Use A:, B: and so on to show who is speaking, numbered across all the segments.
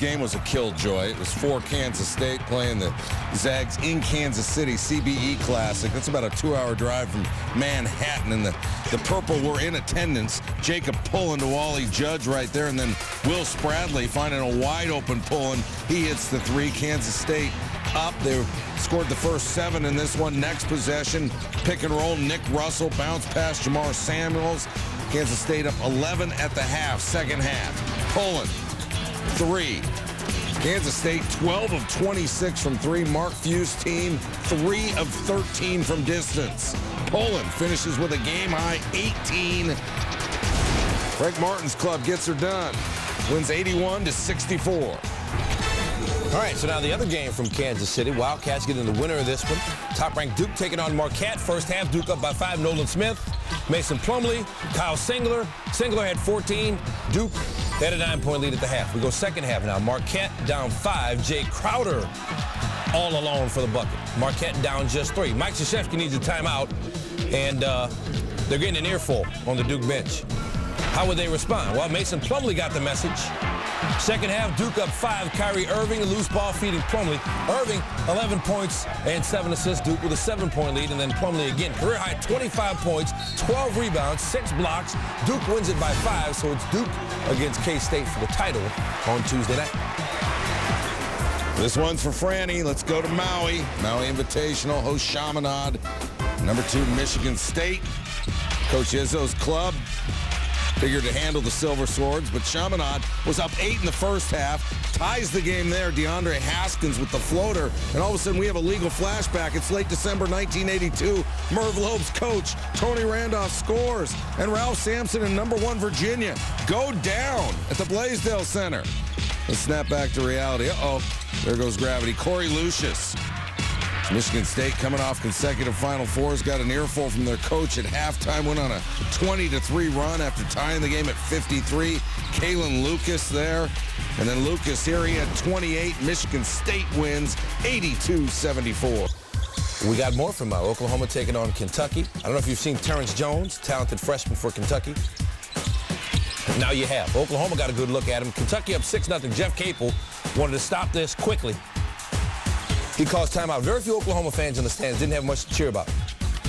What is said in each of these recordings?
A: Game was a killjoy. It was for Kansas State playing the Zags in Kansas City, CBE Classic. That's about a 2-hour drive from Manhattan, and the Purple were in attendance. Jacob Pullen to Wally Judge right there, and then Will Spradley finding a wide-open Pullen. He hits the three. Kansas State up. They scored the first 7 in this one. Next possession, pick and roll. Nick Russell bounce past Jamar Samuels. Kansas State up 11 at the half. Second half, Pullen. 3. Kansas State 12 of 26 from 3. Mark Few's team 3 of 13 from distance. Pullen finishes with a game-high 18. Frank Martin's club gets her done. Wins 81-64.
B: All right, so now the other game from Kansas City. Wildcats getting the winner of this one. Top-ranked Duke taking on Marquette. First half, Duke up by 5. Nolan Smith, Mason Plumlee, Kyle Singler. Singler had 14. Duke had a 9-point lead at the half. We go second half now. Marquette down 5. Jay Crowder all alone for the bucket. Marquette down just 3. Mike Krzyzewski needs a timeout, and they're getting an earful on the Duke bench. How would they respond? Well, Mason Plumlee got the message. Second half, Duke up 5. Kyrie Irving, a loose ball feeding Plumlee. Irving, 11 points and 7 assists. Duke with a 7-point lead, and then Plumlee again. Career high 25 points, 12 rebounds, 6 blocks. Duke wins it by 5, so it's Duke against K-State for the title on Tuesday night.
A: This one's for Franny. Let's go to Maui. Maui Invitational, host Chaminade. Number 2, Michigan State. Coach Izzo's club figured to handle the Silver Swords, but Chaminade was up 8 in the first half, ties the game there. DeAndre Haskins with the floater, and all of a sudden we have a legal flashback. It's late December 1982. Merv Loeb's coach, Tony Randolph, scores, and Ralph Sampson and number 1 Virginia go down at the Blaisdell Center. Let's snap back to reality. Uh-oh, there goes gravity. Corey Lucius. Michigan State coming off consecutive Final Fours, got an earful from their coach at halftime, went on a 20-3 run after tying the game at 53. Kalen Lucas there, and then Lucas here, he had 28. Michigan State wins 82-74.
B: We got more from Oklahoma taking on Kentucky. I don't know if you've seen Terrence Jones, talented freshman for Kentucky. Now you have. Oklahoma got a good look at him. Kentucky up 6-0. Jeff Capel wanted to stop this quickly. He calls timeout. Very few Oklahoma fans in the stands didn't have much to cheer about.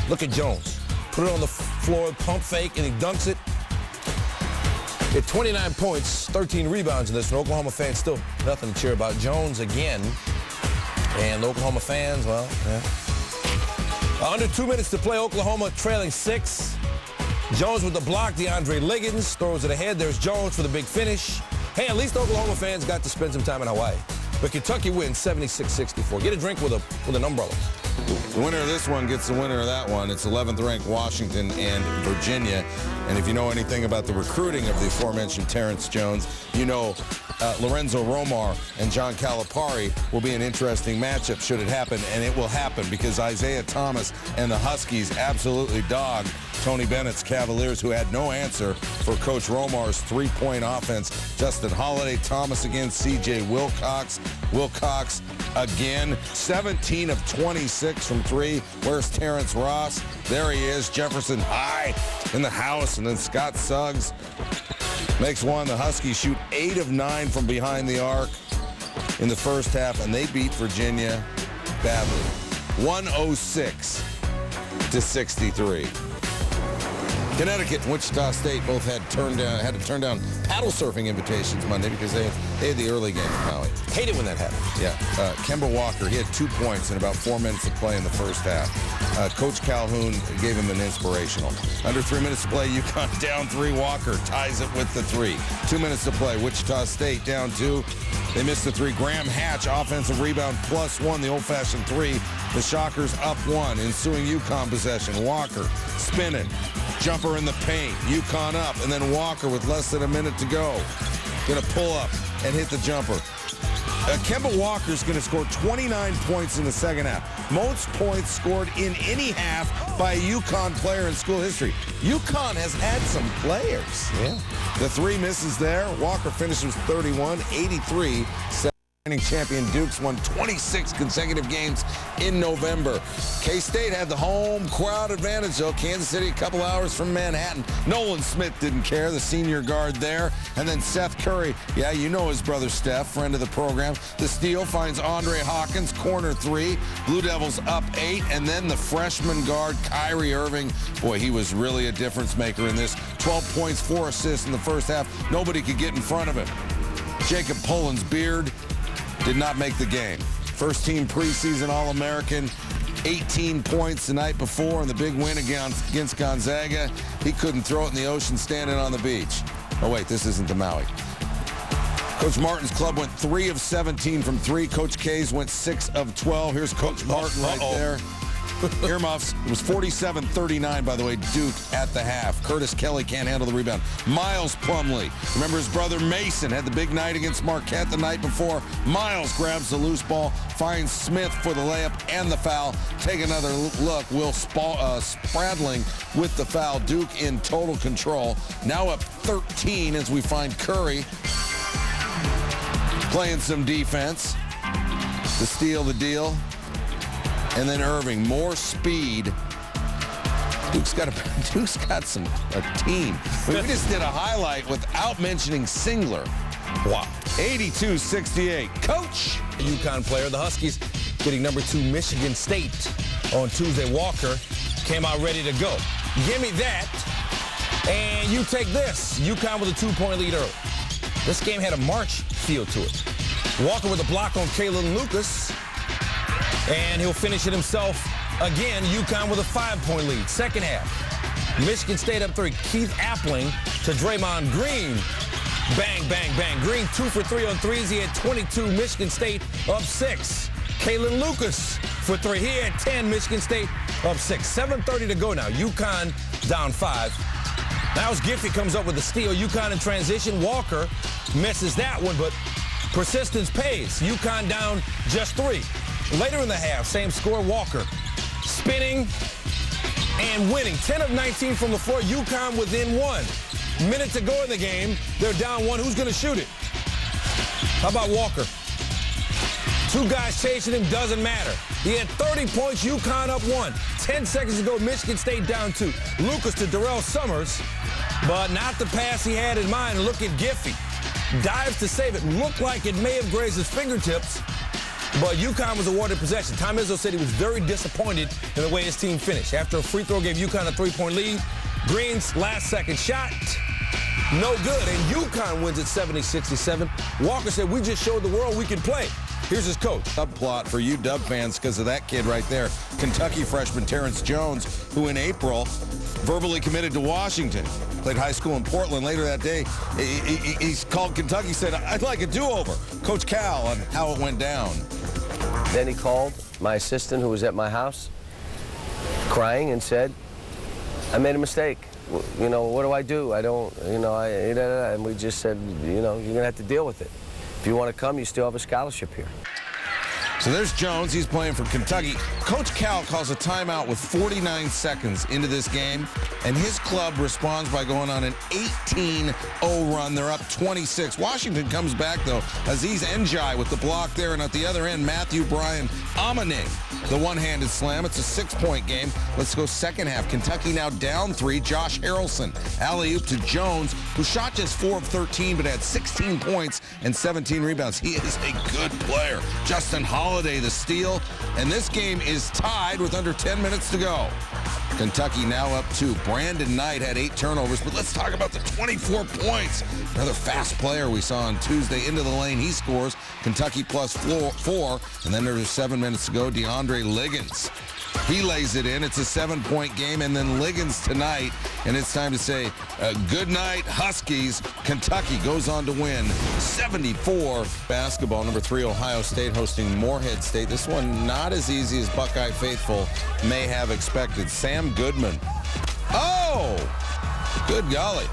B: Look at Jones. Put it on the floor, pump fake, and he dunks it. At 29 points, 13 rebounds in this one. Oklahoma fans still nothing to cheer about. Jones again. And the Oklahoma fans, well, yeah. Under 2 minutes to play, Oklahoma trailing 6. Jones with the block. DeAndre Liggins throws it ahead. There's Jones for the big finish. Hey, at least Oklahoma fans got to spend some time in Hawaii. But Kentucky wins 76-64. Get a drink with an umbrella.
A: The winner of this one gets the winner of that one. It's 11th ranked Washington and Virginia. And if you know anything about the recruiting of the aforementioned Terrence Jones, you know Lorenzo Romar and John Calipari will be an interesting matchup should it happen. And it will happen because Isaiah Thomas and the Huskies absolutely dogged Tony Bennett's Cavaliers, who had no answer for Coach Romar's three-point offense. Justin Holiday, Thomas again, C.J. Wilcox. Wilcox again, 17 of 26 from 3. Where's Terrence Ross? There he is. Jefferson High in the house, and then Scott Suggs makes one. The Huskies shoot 8 of 9 from behind the arc in the first half, and they beat Virginia badly, 106-63. Connecticut and Wichita State both had to turn down paddle surfing invitations Monday because they had the early game in Maui.
B: Hate it when that happens.
A: Yeah. Kemba Walker, he had 2 points in about 4 minutes to play in the first half. Coach Calhoun gave him an inspirational. Under 3 minutes to play, UConn down 3. Walker ties it with the 3. 2 minutes to play. Wichita State down 2. They missed the 3. Graham Hatch, offensive rebound +1, the old-fashioned 3. The Shockers up 1. Ensuing UConn possession. Walker spinning. Jumper in the paint. UConn up, and then Walker with less than a minute to go. Gonna pull up and hit the jumper. Kemba Walker's gonna score 29 points in the second half. Most points scored in any half by a UConn player in school history. UConn has had some players.
B: Yeah.
A: The 3 misses there. Walker finishes 31, 83. Reigning champion Duke's won 26 consecutive games in November. K-State had the home crowd advantage, though. Kansas City, a couple hours from Manhattan. Nolan Smith didn't care, the senior guard there. And then Seth Curry, yeah, you know his brother Steph, friend of the program. The steal finds Andre Hawkins, corner three. Blue Devils up 8. And then the freshman guard, Kyrie Irving. Boy, he was really a difference maker in this. 12 points, 4 assists in the first half. Nobody could get in front of him. Jacob Pullen's beard did not make the game. First team preseason All-American, 18 points the night before in the big win against Gonzaga. He couldn't throw it in the ocean standing on the beach. Oh, wait, this isn't the Maui. Coach Martin's club went 3 of 17 from 3. Coach K's went 6 of 12. Here's Coach Martin right there. Earmuffs. It was 47-39, by the way, Duke at the half. Curtis Kelly can't handle the rebound. Miles Plumlee. Remember his brother Mason had the big night against Marquette the night before. Miles grabs the loose ball, finds Smith for the layup and the foul. Take another look. Will Spradling with the foul. Duke in total control. Now up 13 as we find Curry playing some defense to steal the deal. And then Irving, more speed. Duke's got a team. We just did a highlight without mentioning Singler. Wow. 82-68. Coach.
B: UConn player, the Huskies getting number 2 Michigan State on Tuesday. Walker came out ready to go. Give me that, and you take this. UConn with a 2-point lead early. This game had a March feel to it. Walker with a block on Kaylin Lucas. And he'll finish it himself again. UConn with a 5-point lead. Second half. Michigan State up 3. Keith Appling to Draymond Green. Bang, bang, bang. Green 2 for 3 on threes. He had 22. Michigan State up 6. Kaylin Lucas for 3. He had 10. Michigan State up 6. 7:30 to go now. UConn down 5. Now as Giffey comes up with the steal. UConn in transition. Walker misses that one, but persistence pays. UConn down just 3. Later in the half, same score, Walker spinning and winning. 10 of 19 from the floor. UConn within 1. Minute to go in the game. They're down 1. Who's going to shoot it? How about Walker? 2 guys chasing him, doesn't matter. He had 30 points, UConn up 1. 10 seconds to go, Michigan State down 2. Lucas to Darrell Summers, but not the pass he had in mind. Look at Giffey. Dives to save it. Looked like it may have grazed his fingertips. But UConn was awarded possession. Tom Izzo said he was very disappointed in the way his team finished. After a free throw gave UConn a 3-point lead, Green's last-second shot, no good. And UConn wins at 70-67. Walker said, we just showed the world we can play. Here's his coach.
A: Subplot for UW fans because of that kid right there. Kentucky freshman Terrence Jones, who in April verbally committed to Washington. Played high school in Portland. Later that day, he's called Kentucky, said, I'd like a do-over. Coach Cal on how it went down.
C: Then he called my assistant who was at my house, crying, and said, I made a mistake. You know, what do I do? I don't, you know, and we just said, you know, you're going to have to deal with it. If you want to come, you still have a scholarship here.
A: So there's Jones. He's playing for Kentucky. Coach Cal calls a timeout with 49 seconds into this game, and his club responds by going on an 18-0 run. They're up 26. Washington comes back, though. Aziz Njai with the block there, and at the other end, Matthew Bryan Amaning, the one-handed slam. It's a 6-point game. Let's go second half. Kentucky now down 3. Josh Harrelson, alley-oop to Jones, who shot just 4 of 13, but had 16 points and 17 rebounds. He is a good player. Justin Holiday, the steal, and this game is tied with under 10 minutes to go. Kentucky now up 2. Brandon Knight had 8 turnovers, but let's talk about the 24 points. Another fast player we saw on Tuesday into the lane. He scores. Kentucky plus 4, and then there's 7 minutes to go. DeAndre Liggins. He lays it in. It's a 7-point game, and then Liggins tonight, and it's time to say good night, Huskies. Kentucky goes on to win 74. Basketball, number 3, Ohio State hosting Morehead State. This one not as easy as Buckeye faithful may have expected. Sam Goodman. Oh, good golly.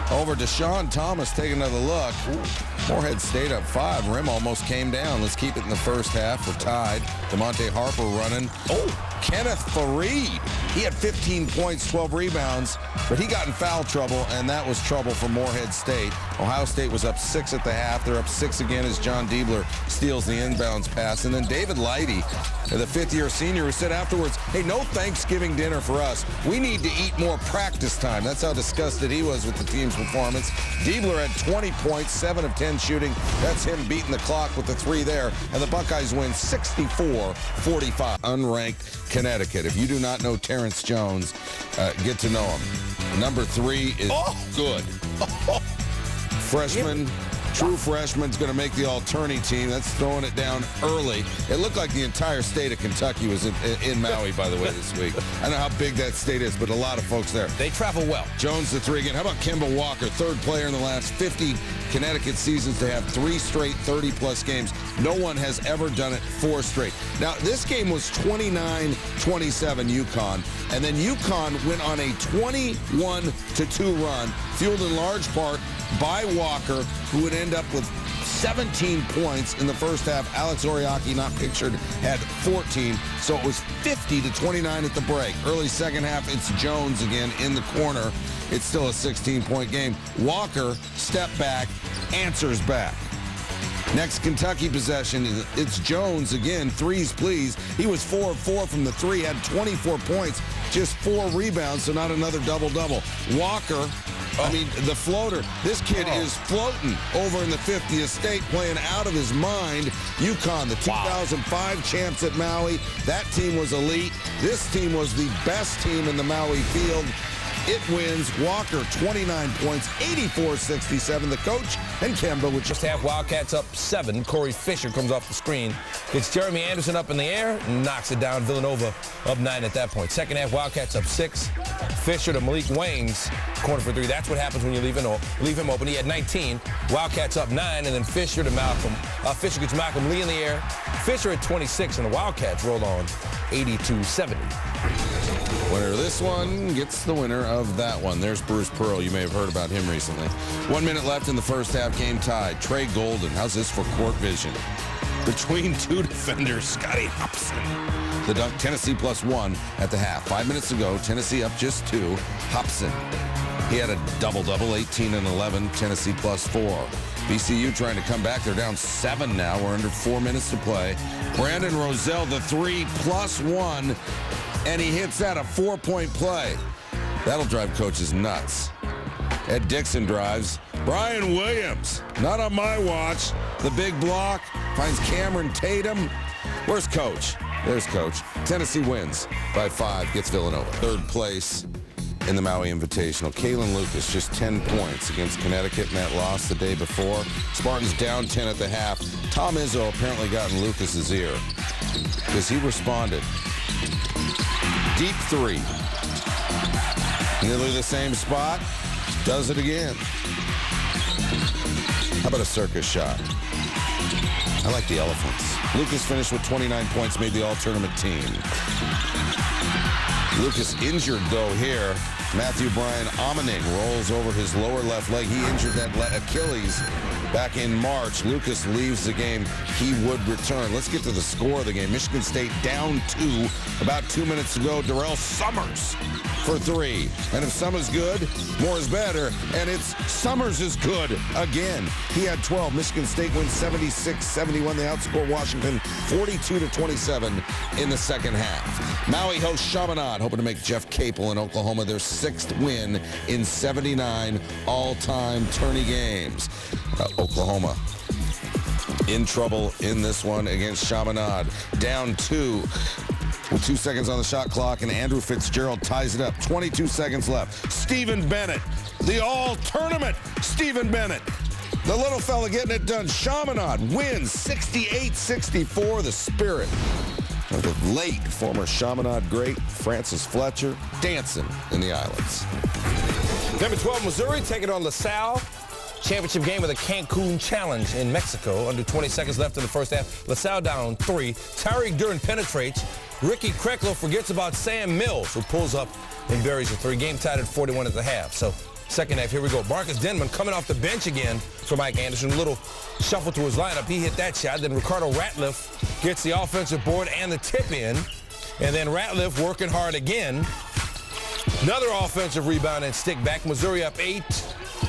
A: Over to Sean Thomas, take another look. Morehead State up 5. Rim almost came down. Let's keep it in the first half. We're tied. DeMonte Harper running. Oh, Kenneth Fareed. He had 15 points, 12 rebounds, but he got in foul trouble, and that was trouble for Morehead State. Ohio State was up 6 at the half. They're up 6 again as John Diebler steals the inbounds pass. And then David Leidy, the fifth-year senior, who said afterwards, hey, no Thanksgiving dinner for us. We need to eat more practice time. That's how disgusted he was with the team's performance. Diebler had 20 points, 7 of 10 shooting. That's him beating the clock with the 3 there. And the Buckeyes win 64-45. Unranked Connecticut. If you do not know Terrence Jones, get to know him. Number 3 is good. Freshman. True freshman's going to make the all-tourney team. That's throwing it down early. It looked like the entire state of Kentucky was in Maui, by the way, this week. I don't know how big that state is, but a lot of folks there.
B: They travel well.
A: Jones the 3 again. How about Kemba Walker, third player in the last 50 Connecticut seasons to have 3 straight 30-plus games. No one has ever done it 4 straight. Now, this game was 29-27 UConn, and then UConn went on a 21-2 run, fueled in large part by Walker, who would end up with 17 points in the first half. Alex Oriaki, not pictured, had 14. So it was 50-29 at the break. Early second half, it's Jones again in the corner. It's still a 16-point game. Walker, step back, answers back. Next Kentucky possession, it's Jones again, threes please. He was 4 of 4 from the 3, had 24 points, just 4 rebounds, so not another double-double. Walker, I mean, the floater. This kid is floating over in the 50th state, playing out of his mind. UConn, the 2005 champs at Maui. That team was elite. This team was the best team in the Maui field. It wins. Walker, 29 points, 84-67. The coach and Kemba, which
B: First half, Wildcats up 7. Corey Fisher comes off the screen. Gets Jeremy Anderson up in the air, knocks it down. Villanova up 9 at that point. Second half, Wildcats up 6. Fisher to Malik Waynes, corner for 3. That's what happens when you leave him open. He had 19. Wildcats up 9, and then Fisher to Malcolm. Fisher gets Malcolm Lee in the air. Fisher at 26, and the Wildcats rolled on 82-70.
A: Winner of this one gets the winner of that one. There's Bruce Pearl. You may have heard about him recently. 1 minute left in the first half, game tied. Trey Golden, how's this for court vision? Between 2 defenders, Scotty Hobson. The dunk, Tennessee +1 at the half. 5 minutes ago, Tennessee up just 2. Hobson, he had a double-double, 18 and 11, Tennessee +4. VCU trying to come back. They're down 7 now. We're under 4 minutes to play. Brandon Roselle, the 3 +1. And he hits that, a 4-point play. That'll drive coaches nuts. Ed Dixon drives. Brian Williams, not on my watch. The big block, finds Cameron Tatum. Where's Coach? There's Coach. Tennessee wins by 5, gets Villanova. Third place in the Maui Invitational. Kalen Lucas, just 10 points against Connecticut in that loss the day before. Spartans down 10 at the half. Tom Izzo apparently got in Lucas's ear because he responded. Deep 3. Nearly the same spot. Does it again. How about a circus shot? I like the elephants. Lucas finished with 29 points, made the all-tournament team. Lucas injured, though, here. Matthew Bryan Omaning rolls over his lower left leg. He injured that Achilles back in March. Lucas leaves the game. He would return. Let's get to the score of the game. Michigan State down 2. About 2 minutes ago, Darrell Summers for 3. And if Summers good, more is better. And it's Summers is good again. He had 12. Michigan State wins 76-71. They outscore Washington 42-27 in the second half. Maui hosts Chaminade, hoping to make Jeff Capel in Oklahoma their 6th win in 79 all-time tourney games. Oklahoma in trouble in this one against Chaminade. Down 2 with 2 seconds on the shot clock, and Andrew Fitzgerald ties it up. 22 seconds left. Stephen Bennett, the all-tournament Stephen Bennett. The little fella getting it done. Chaminade wins 68-64. The spirit of the late former Chaminade great Francis Fletcher dancing in the islands.
B: Number 12, Missouri taking on LaSalle. Championship game of the Cancun Challenge in Mexico. Under 20 seconds left in the first half. LaSalle down 3. Tyreek Duren penetrates. Ricky Kreckler forgets about Sam Mills, who pulls up and buries a 3. Game tied at 41 at the half. So second half, here we go. Marcus Denman coming off the bench again for Mike Anderson. A little shuffle to his lineup. He hit that shot. Then Ricardo Ratliff gets the offensive board and the tip in. And then Ratliff working hard again Another offensive rebound and stick back. Missouri up 8.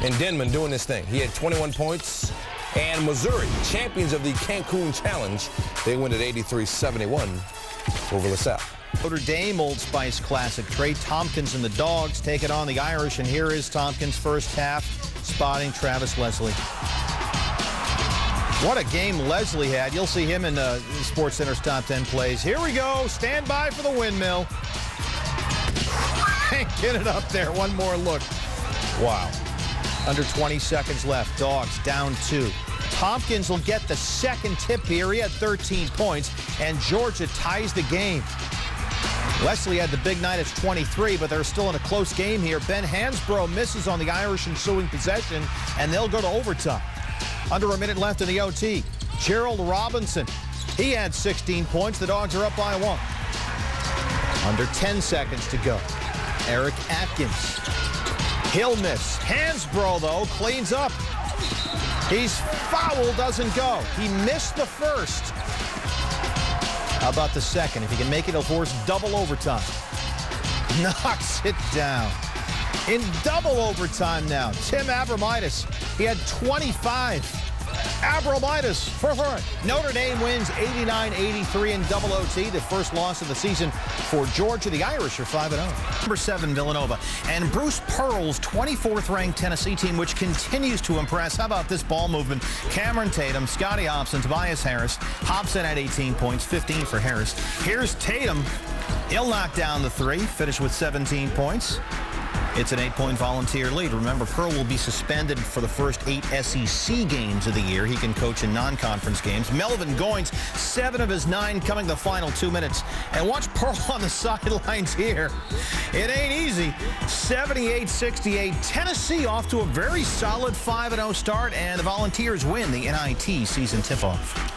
B: And Denman doing this thing. He had 21 points. And Missouri, champions of the Cancun Challenge, they win at 83-71 over LaSalle.
D: Notre Dame Old Spice Classic. Trey Tompkins and the Dogs take it on the Irish, and here is Tompkins' first half, spotting Travis Leslie. What a game Leslie had. You'll see him in Sports Center's top 10 plays. Here we go. Stand by for the windmill. Get it up there. One more look. Wow. Under 20 seconds left. Dogs down 2. Tompkins will get the second tip here. He had 13 points, and Georgia ties the game. Leslie had the big night. It's 23, but they're still in a close game here. Ben Hansbrough misses on the Irish ensuing possession, and they'll go to overtime. Under a minute left in the OT. Gerald Robinson, he had 16 points. The Dogs are up by 1. Under 10 seconds to go. Eric Atkins. He'll miss. Hansbrough, though, cleans up. He's fouled, doesn't go. He missed the first. How about the second? If he can make it, he'll force double overtime. Knocks it down. In double overtime now, Tim Abromaitis. He had 25. Abromaitis for her. Notre Dame wins 89-83 in double OT, the first loss of the season for Georgia. The Irish are 5-0. Number 7, Villanova. And Bruce Pearl's 24th-ranked Tennessee team, which continues to impress. How about this ball movement? Cameron Tatum, Scotty Hobson, Tobias Harris. Hobson had 18 points, 15 for Harris. Here's Tatum. He'll knock down the 3, finish with 17 points. It's an 8-point Volunteer lead. Remember, Pearl will be suspended for the first 8 SEC games of the year. He can coach in non-conference games. Melvin Goins, 7 of his 9 coming the final 2 minutes. And watch Pearl on the sidelines here. It ain't easy. 78-68. Tennessee off to a very solid 5-0 start, and the Volunteers win the NIT Season Tip-Off.